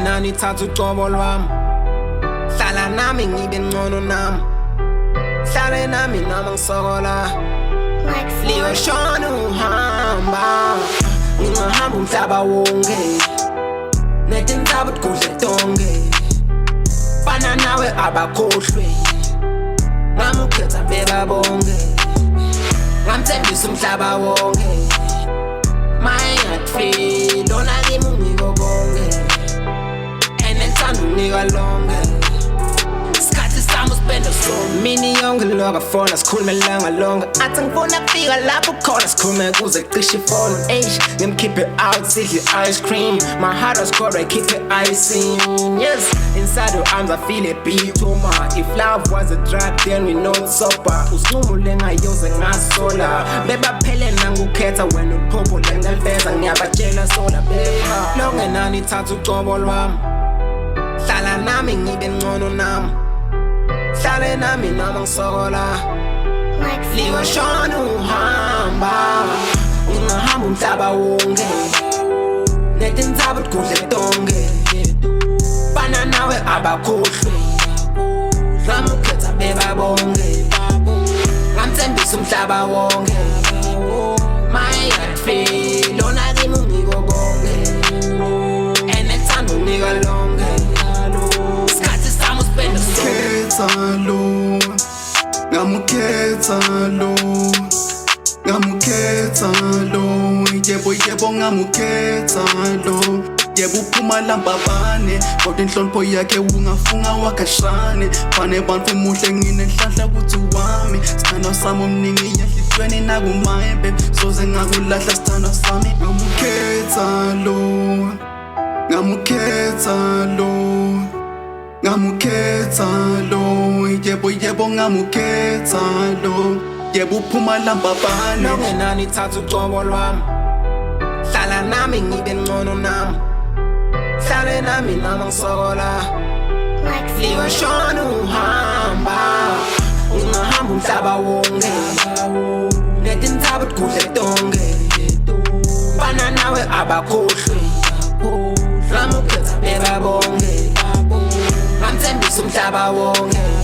Longenani thathu qobo lwami hlala nami ngibe ngcono nami hlale nami noma ngisokola liyoshona uhamba ngingahamba umhlaba wonke netintaba udgudle tonke fana nawe abakhohlwe ngamukhetha bebabonke ngamthembisa umhlaba wonke mayengatfeli lona kimi ungiko konke enethanda unika lonke isikhathi sami uspenda sonke mini yonke lokafona sikhulume langa lonke athi ngifuna kufika lapho khona sikhulume kuze cishe ifona ngimkhiphe out sidle ice cream my heart was cold I keep it icing yes inside your arms I feel a beat if love was a drug then we know it's sober usinqumule ngayoze ngasola bebaphele nangukhetha wena uphupho lengalifeza ngiyabatshela sola beba longenani thatha ucobo lwami hlala nami ngibe ngcono nami hlale nami noma ngisokola liyoshona uhamba ngingahamba umhlaba wonke netintaba udgudle tonke fana nawe abakhohlwe ngamukhetha bebabonke ngamthembisa umhlaba wonke mayengatfeli lona kimi ungiko konke enethanda unika lonke isikhathi sami uspenda ngamukhetha lo yebo ngamukhetha lo yebo uphuma lambabane kodwa inhlonipho yakhe ungafunga wakashane fane bantfu muhle nginenhlanhla kuthi wami sithando sami omningi yahlitweni nakumayembe soze ngakulahla sithando sami ngamukhetha lo yebo ngamukhetha lo yebo uphuma lambabane longenani thatha ucobo lwami hlala nami ngibe ngcono nami hlale nami noma ngisokola liyoshona uhamba ngingahamba umhlaba wonke netintaba udgudle tonke fana nawe abakhohlwe ngamukhetha bebabonke ngamthembisa umhlaba wonke